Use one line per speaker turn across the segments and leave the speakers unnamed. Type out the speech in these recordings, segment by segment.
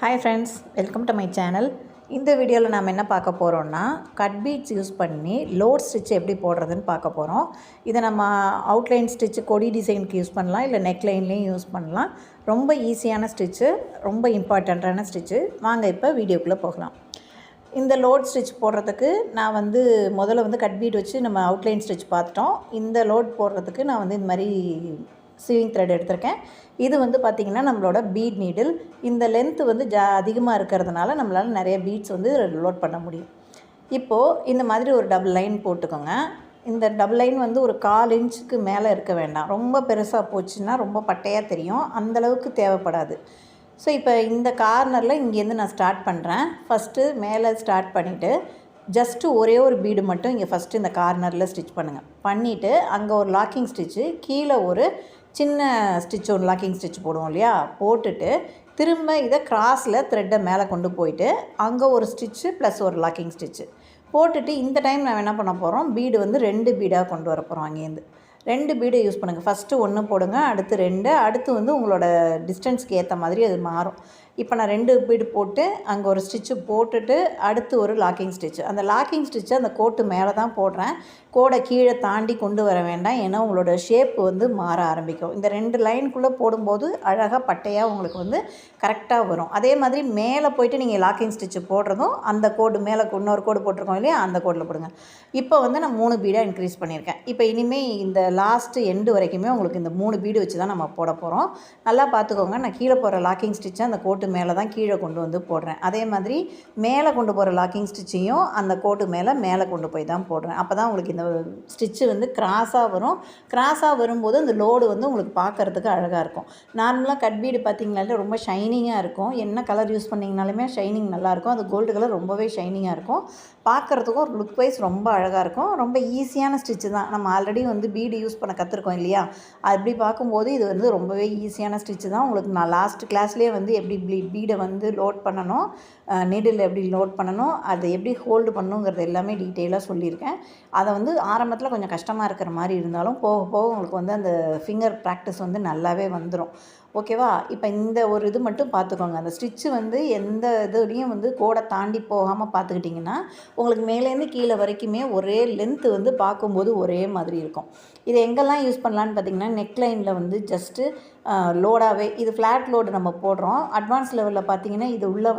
Hi friends, welcome to my channel. இந்த வீடியோவில் நாம் என்ன பார்க்க போகிறோம்னா, கட் பீட்ஸ் யூஸ் பண்ணி லோட் ஸ்டிச் எப்படி போடுறதுன்னு பார்க்க போகிறோம். இதை நம்ம அவுட்லைன் ஸ்டிச்சு கொடி டிசைனுக்கு யூஸ் பண்ணலாம், இல்லை நெக்லைன்லேயும் யூஸ் பண்ணலாம். ரொம்ப ஈஸியான ஸ்டிச்சு, ரொம்ப இம்பார்ட்டண்ட்டான ஸ்டிச்சு. வாங்க இப்போ வீடியோக்குள்ளே போகலாம். இந்த லோட் ஸ்டிச் போடுறதுக்கு நான் முதல்ல கட் பீட் வச்சு நம்ம அவுட்லைன் ஸ்டிச் பார்த்துட்டோம். இந்த லோட் போடுறதுக்கு நான் இந்த மாதிரி சீவிங் த்ரெட் எடுத்திருக்கேன். இது பார்த்திங்கன்னா நம்மளோட பீட் நீடில். இந்த லென்த்து அதிகமாக இருக்கிறதுனால நம்மளால் நிறைய பீட்ஸ் லோட் பண்ண முடியும். இப்போது இந்த மாதிரி ஒரு டபுள் லைன் போட்டுக்கோங்க. இந்த டபுள் லைன் ஒரு 1/4 இன்ச்சுக்கு மேலே இருக்க வேண்டாம். ரொம்ப பெருசாக போச்சுன்னா ரொம்ப பட்டையாக தெரியும், அந்தளவுக்கு தேவைப்படாது. ஸோ இப்போ இந்த கார்னரில் இங்கேருந்து நான் ஸ்டார்ட் பண்ணுறேன். ஃபஸ்ட்டு மேலே ஸ்டார்ட் பண்ணிவிட்டு ஜஸ்ட்டு ஒரே ஒரு பீடு மட்டும் இங்கே ஃபஸ்ட்டு இந்த கார்னரில் ஸ்டிச் பண்ணுங்கள். பண்ணிவிட்டு அங்கே ஒரு லாக்கிங் ஸ்டிச்சு, கீழே ஒரு சின்ன ஸ்டிச், ஒரு லாக்கிங் ஸ்டிச் போடுவோம் இல்லையா, போட்டுட்டு திரும்ப இதை கிராஸில் த்ரெட்டை மேலே கொண்டு போயிட்டு அங்கே ஒரு ஸ்டிச்சு ப்ளஸ் ஒரு லாக்கிங் ஸ்டிச்சு போட்டுட்டு இந்த டைம் நான் என்ன பண்ண போகிறோம், பீடு 2 பீடாக கொண்டு வர போகிறோம். அங்கேருந்து 2 பீடை யூஸ் பண்ணுங்கள். ஃபஸ்ட்டு 1 போடுங்க, அடுத்து 2, அடுத்து உங்களோட டிஸ்டன்ஸ்க்கு ஏற்ற மாதிரி அது மாறும். இப்போ நான் 2 பீடு போட்டு அங்கே ஒரு ஸ்டிச்சு போட்டுட்டு அடுத்து ஒரு லாக்கிங் ஸ்டிச்சு. அந்த லாக்கிங் ஸ்டிச்சு அந்த கோட்டு மேலே தான் போடுறேன். கோடை கீழே தாண்டி கொண்டு வர வேண்டாம், ஏன்னா உங்களோட ஷேப் மாற ஆரம்பிக்கும். இந்த 2 லைனுக்குள்ளே போடும்போது அழகாக பட்டையாக உங்களுக்கு கரெக்டாக வரும். அதே மாதிரி மேலே போய்ட்டு நீங்கள் லாக்கிங் ஸ்டிச்சு போடுறதும் அந்த கோடு மேலே இன்னொரு கோடு போட்டிருக்கோம் இல்லையா, அந்த கோடில் போடுங்க. இப்போ நான் 3 பீடாக இன்க்ரீஸ் பண்ணியிருக்கேன். இப்போ இனிமேல் இந்த லாஸ்ட்டு எண்டு வரைக்குமே உங்களுக்கு இந்த 3 பீடு வச்சு தான் நம்ம போட போகிறோம். நல்லா பார்த்துக்கோங்க, நான் கீழே போகிற லாக்கிங் ஸ்டிச்சை அந்த கோட்டு மேலே தான் கீழே கொண்டு போடுறேன். அதே மாதிரி மேலே கொண்டு போகிற லாக்கிங் ஸ்டிச்சையும் அந்த கோட்டு மேலே கொண்டு போய் தான் போடுறேன். அப்போ தான் உங்களுக்கு இந்த ஸ்டிச்சு கிராஸாக வரும். கிராஸாக வரும்போது அந்த லோடு உங்களுக்கு பார்க்குறதுக்கு அழகாக இருக்கும். நார்மலாக கட் பீடு பார்த்திங்கனாலே ரொம்ப ஷைனிங்காக இருக்கும். என்ன கலர் யூஸ் பண்ணிங்கனாலுமே ஷைனிங் நல்லாயிருக்கும். அது கோல்டு கலர் ரொம்பவே ஷைனிங்காக இருக்கும். பார்க்குறதுக்கும் ஒரு லுக் வைஸ் ரொம்ப அழகாக இருக்கும். ரொம்ப ஈஸியான ஸ்டிச்சு தான். நம்ம ஆல்ரெடி பீடு யூஸ் பண்ண கற்றுருக்கோம் இல்லையா, அப்படி பார்க்கும்போது இது ரொம்பவே ஈஸியான ஸ்டிச்சு தான். உங்களுக்கு நான் லாஸ்ட் கிளாஸ்லேயே எப்படி பீடை லோட் பண்ணணும், நீடில் எப்படி லோட் பண்ணணும், அதை எப்படி ஹோல்டு பண்ணணுங்கிறது எல்லாமே டீட்டெயிலாக சொல்லியிருக்கேன். அதை ஆரம்பத்தில் கொஞ்சம் கஷ்டமாக இருக்கிற மாதிரி இருந்தாலும் போக போக உங்களுக்கு அந்த ஃபிங்கர் ப்ராக்டிஸ் நல்லாவே வந்துடும். ஓகேவா? இப்போ இந்த ஒரு இது மட்டும் பார்த்துக்கோங்க. அந்த ஸ்டிச்சு எந்த இதுலேயும் கோடை தாண்டி போகாமல் பார்த்துக்கிட்டிங்கன்னா உங்களுக்கு மேலேருந்து கீழே வரைக்குமே ஒரே லென்த்து பார்க்கும்போது ஒரே மாதிரி இருக்கும். இதை எங்கெல்லாம் யூஸ் பண்ணலான்னு பார்த்திங்கன்னா, நெக்லைனில் ஜஸ்ட்டு லோடாகவே, இது ஃப்ளாட் லோடு நம்ம போடுறோம். அட்வான்ஸ் லெவலில் பார்த்திங்கன்னா இது உள்ளே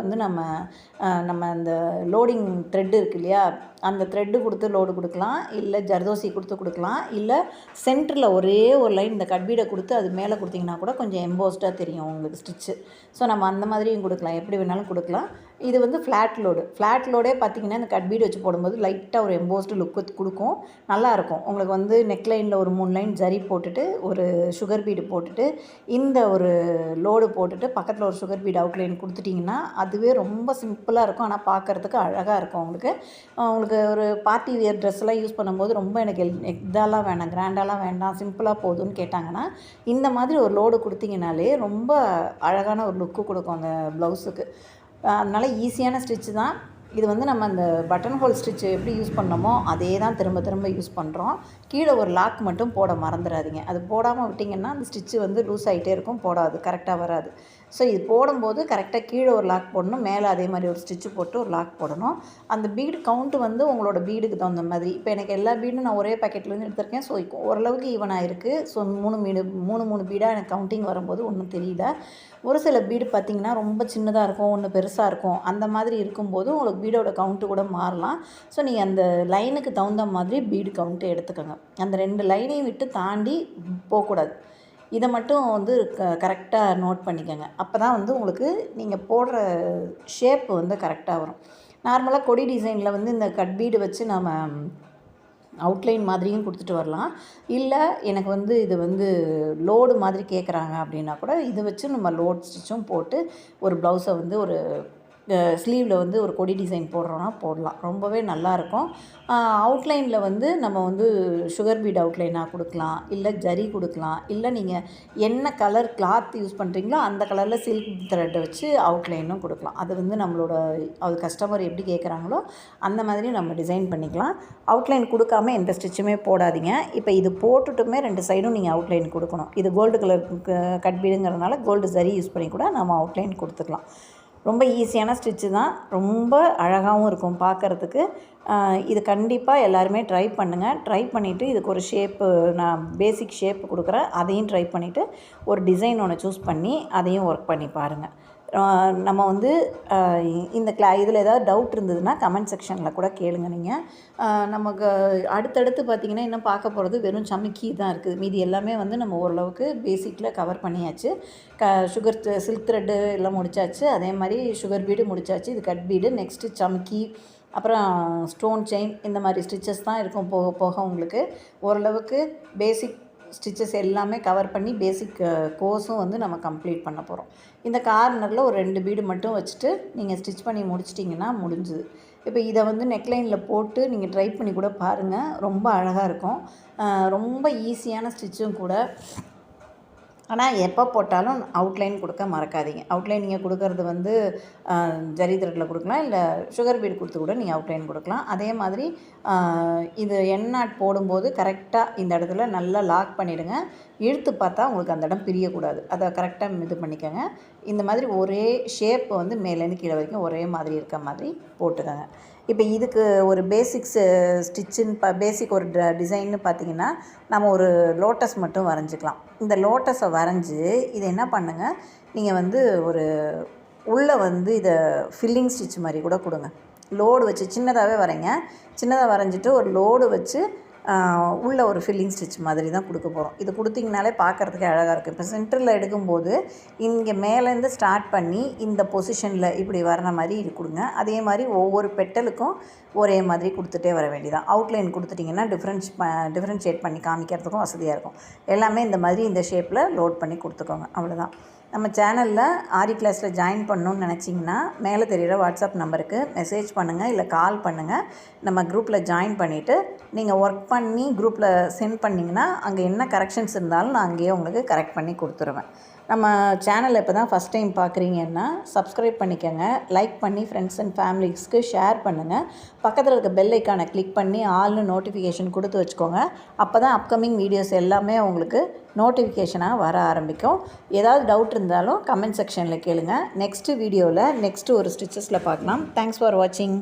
நம்ம அந்த லோடிங் த்ரெட்டு இருக்குது இல்லையா, அந்த த்ரெட்டு கொடுத்து லோடு கொடுக்கலாம், இல்லை ஜர்தோசி கொடுக்கலாம், இல்லை சென்டரில் ஒரே ஒரு லைன் இந்த கட்பீடை கொடுத்து அது மேலே கொடுத்திங்கன்னா கூட கொஞ்சம் எம்போஸ்டாக தெரியும் உங்களுக்கு ஸ்டிச்சு. ஸோ நம்ம அந்த மாதிரியும் கொடுக்கலாம், எப்படி வேணாலும் கொடுக்கலாம். இது ஃப்ளாட் லோடே பார்த்திங்கன்னா இந்த கட்பீடு வச்சு போடும்போது லைட்டாக ஒரு எம்போஸ்டு லுக்கு கொடுக்கும், நல்லாயிருக்கும். உங்களுக்கு நெக்லைனில் ஒரு 3 லைன் ஜரி போட்டுட்டு ஒரு சுகர் பீடு போட்டுட்டு இந்த ஒரு லோடு போட்டுட்டு பக்கத்தில் ஒரு சுகர் பீட் அவுட்லைன் கொடுத்துட்டிங்கன்னா அதுவே ரொம்ப சிம்பிளாக இருக்கும். ஆனால் பார்க்குறதுக்கு அழகாக இருக்கும். உங்களுக்கு ஒரு பார்ட்டி வியர் ட்ரெஸ்லாம் யூஸ் பண்ணும்போது ரொம்ப எனக்கு இதெல்லாம் வேணாம், கிராண்டாலாம் வேண்டாம், சிம்பிளாக போதும்னு கேட்டாங்கன்னா இந்த மாதிரி ஒரு லோடு கொடுத்திங்கனாலே ரொம்ப அழகான ஒரு லுக்கு கொடுக்கும் அந்த ப்ளவுஸுக்கு. அதனால் ஈஸியான ஸ்டிச்சு தான் இது. நம்ம அந்த பட்டன் ஹோல் ஸ்டிச்சு எப்படி யூஸ் பண்ணோமோ அதே தான் திரும்ப திரும்ப யூஸ் பண்ணுறோம். கீழே ஒரு லாக் மட்டும் போட மறந்துடாதீங்க. அது போடாமல் விட்டிங்கன்னா அந்த ஸ்டிச்சு லூஸ் ஆகிட்டே இருக்கும், போடாது, கரெக்டாக வராது. ஸோ இது போடும்போது கரெக்டாக கீழே ஒரு லாக் போடணும், மேலே அதே மாதிரி ஒரு ஸ்டிச்சு போட்டு ஒரு லாக் போடணும். அந்த பீடு கவுண்ட்டு உங்களோட பீடுக்கு தகுந்த மாதிரி. இப்போ எனக்கு எல்லா பீடும் நான் ஒரே பேக்கெட்லேருந்து எடுத்திருக்கேன். ஸோ ஓரளவுக்கு ஈவனாக இருக்குது. ஸோ 3 பீடாக எனக்கு கவுண்டிங் வரும்போது ஒன்றும் தெரியல. ஒரு சில பீடு பார்த்திங்கன்னா ரொம்ப சின்னதாக இருக்கும், ஒன்று பெருசாக இருக்கும். அந்த மாதிரி இருக்கும்போது உங்களுக்கு பீடோட கவுண்ட்டு கூட மாறலாம். ஸோ நீங்கள் அந்த லைனுக்கு தகுந்த மாதிரி பீடு கவுண்ட்டு எடுத்துக்கோங்க. அந்த 2 லைனையும் விட்டு தாண்டி போகக்கூடாது. இதை மட்டும் கரெக்டாக நோட் பண்ணிக்கோங்க. அப்போ தான் உங்களுக்கு நீங்கள் போடுற ஷேப்பு கரெக்டாக வரும். நார்மலாக கொடி டிசைனில் இந்த கட் பீடு வச்சு நம்ம அவுட்லைன் மாதிரியும் கொடுத்துட்டு வரலாம். இல்லை எனக்கு இது லோடு மாதிரி கேட்குறாங்க அப்படின்னா கூட இதை வச்சு நம்ம லோட் ஸ்டிச்சும் போட்டு ஒரு ப்ளவுஸை ஒரு ஸ்லீவில் ஒரு கொடி டிசைன் போடுறோன்னா போடலாம், ரொம்பவே நல்லாயிருக்கும். அவுட்லைனில் நம்ம சுகர் பீட் அவுட்லைனாக கொடுக்கலாம், இல்லை ஜரி கொடுக்கலாம், இல்லை நீங்கள் என்ன கலர் கிளாத் யூஸ் பண்ணுறீங்களோ அந்த கலரில் சில்க் த்ரெட்டை வச்சு அவுட்லைனும் கொடுக்கலாம். அது நம்மளோட அது கஸ்டமர் எப்படி கேட்குறாங்களோ அந்த மாதிரி நம்ம டிசைன் பண்ணிக்கலாம். அவுட்லைன் கொடுக்காமல் எந்த ஸ்டிச்சுமே போடாதீங்க. இப்போ இது போட்டுட்டுமே 2 சைடும் நீங்கள் அவுட்லைன் கொடுக்கணும். இது கோல்டு கலர் கட் பீடுங்கிறதுனால கோல்டு ஜரி யூஸ் பண்ணி கூட நம்ம அவுட்லைன் கொடுத்துக்கலாம். ரொம்ப ஈஸியான ஸ்டிச்சு தான், ரொம்ப அழகாகவும் இருக்கும் பார்க்குறதுக்கு. இது கண்டிப்பாக எல்லாருமே ட்ரை பண்ணுங்கள். ட்ரை பண்ணிவிட்டு இதுக்கு ஒரு ஷேப்பு, நான் பேசிக் ஷேப் கொடுக்குறேன், அதையும் ட்ரை பண்ணிவிட்டு ஒரு டிசைன் ஒன்று சூஸ் பண்ணி அதையும் ஒர்க் பண்ணி பாருங்கள். நம்ம வந்து இந்த இதில் ஏதாவது டவுட் இருந்ததுன்னா கமெண்ட் செக்ஷனில் கூட கேளுங்க நீங்கள். நமக்கு அடுத்தடுத்து பார்த்திங்கன்னா இன்னும் பார்க்க போகிறது வெறும் சமிக்கி தான் இருக்குது. மீதி எல்லாமே வந்து நம்ம ஓரளவுக்கு பேசிக்கில் கவர் பண்ணியாச்சு. சுகர் சில்க் த்ரெட்டு எல்லாம் முடிச்சாச்சு. அதே மாதிரி சுகர் பீடு முடிச்சாச்சு. இது கட் பீடு, நெக்ஸ்ட்டு சமிக்கி, அப்புறம் ஸ்டோன் செயின், இந்த மாதிரி ஸ்டிச்சஸ் தான் இருக்கும் போக போக உங்களுக்கு. ஓரளவுக்கு பேசிக் ஸ்டிச்சஸ் எல்லாமே கவர் பண்ணி பேசிக் கோர்ஸும் வந்து நம்ம கம்ப்ளீட் பண்ண போகிறோம். இந்த கார்னரில் ஒரு 2 பீடு மட்டும் வச்சுட்டு நீங்கள் ஸ்டிச் பண்ணி முடிச்சிட்டிங்கன்னா முடிஞ்சுது. இப்போ இதை வந்து நெக்லைனில் போட்டு நீங்கள் ட்ரை பண்ணி கூட பாருங்கள், ரொம்ப அழகாக இருக்கும். ரொம்ப ஈஸியான ஸ்டிச்சும் கூட. ஆனால் எப்போ போட்டாலும் அவுட்லைன் கொடுக்க மறக்காதீங்க. அவுட்லைன் நீங்கள் கொடுக்கறது வந்து ஜரி த்ரெட்டில் கொடுக்கலாம், இல்லை சுகர் பீட் கொடுத்து கூட நீங்கள் அவுட்லைன் கொடுக்கலாம். அதே மாதிரி இது எண்ணாட் போடும்போது கரெக்டாக இந்த இடத்துல நல்லா லாக் பண்ணிவிடுங்க. இழுத்து பார்த்தா உங்களுக்கு அந்த இடம் பிரியக்கூடாது. அதை கரெக்டாக இது பண்ணிக்கோங்க. இந்த மாதிரி ஒரே ஷேப் வந்து மேலேருந்து கீழே வரைக்கும் ஒரே மாதிரி இருக்க மாதிரி போட்டுக்கோங்க. இப்போ இதுக்கு ஒரு பேசிக்ஸு ஸ்டிச்சுன்னு பேசிக் ஒரு டிசைன்னு பார்த்திங்கன்னா நம்ம ஒரு லோட்டஸ் மட்டும் வரைஞ்சிக்கலாம். இந்த லோட்டஸை வரைஞ்சி இதை என்ன பண்ணுங்கள், நீங்கள் வந்து ஒரு உள்ளே வந்து இதை ஃபில்லிங் ஸ்டிச் மாதிரி கூட கொடுங்க. லோடு வச்சு சின்னதாகவே வரைங்க. சின்னதாக வரைஞ்சிட்டு ஒரு லோடு வச்சு உள்ள ஒரு ஃபில்லிங் ஸ்டிச் மாதிரி தான் கொடுக்க போகிறோம். இது கொடுத்திங்கனாலே பார்க்குறதுக்கு அழகாக இருக்குது. இப்போ சென்டரில் எடுக்கும்போது இங்கே மேலேருந்து ஸ்டார்ட் பண்ணி இந்த பொசிஷனில் இப்படி வர்ற மாதிரி இது கொடுங்க. அதே மாதிரி ஒவ்வொரு பெட்டலுக்கும் ஒரே மாதிரி கொடுத்துட்டே வர வேண்டியதான். அவுட்லைன் கொடுத்துட்டிங்கன்னா டிஃப்ரென்ஷியேட் பண்ணி காமிக்கிறதுக்கும் வசதியாக இருக்கும். எல்லாமே இந்த மாதிரி இந்த ஷேப்பில் லோட் பண்ணி கொடுத்துக்கோங்க. அவ்வளோதான். நம்ம சேனலில் ஆரி கிளாஸில் ஜாயின் பண்ணணுன்னு நினச்சிங்கன்னா மேலே தெரிகிற வாட்ஸ்அப் நம்பருக்கு மெசேஜ் பண்ணுங்கள், இல்லை கால் பண்ணுங்கள். நம்ம குரூப்பில் ஜாயின் பண்ணிவிட்டு நீங்கள் ஒர்க் பண்ணி குரூப்பில் சென்ட் பண்ணிங்கன்னா அங்கே என்ன கரெக்ஷன்ஸ் இருந்தாலும் நான் அங்கேயே உங்களுக்கு கரெக்ட் பண்ணி கொடுத்துருவேன். நம்ம சேனலை இப்போ தான் ஃபஸ்ட் டைம் பார்க்குறீங்கன்னா சப்ஸ்கிரைப் பண்ணிக்கோங்க. லைக் பண்ணி ஃப்ரெண்ட்ஸ் அண்ட் ஃபேமிலிஸ்க்கு ஷேர் பண்ணுங்கள். பக்கத்தில் இருக்க பெல் ஐக்கானை கிளிக் பண்ணி ஆல்னு நோட்டிஃபிகேஷன் கொடுத்து வச்சுக்கோங்க. அப்போ தான் அப்கமிங் வீடியோஸ் எல்லாமே உங்களுக்கு நோட்டிஃபிகேஷனாக வர ஆரம்பிக்கும். ஏதாவது டவுட் இருந்தாலும் கமெண்ட் செக்ஷனில் கேளுங்க. நெக்ஸ்ட்டு வீடியோவில் நெக்ஸ்ட்டு ஒரு ஸ்டிச்சஸில் பார்க்கலாம். தேங்க்ஸ் ஃபார் வாட்சிங்.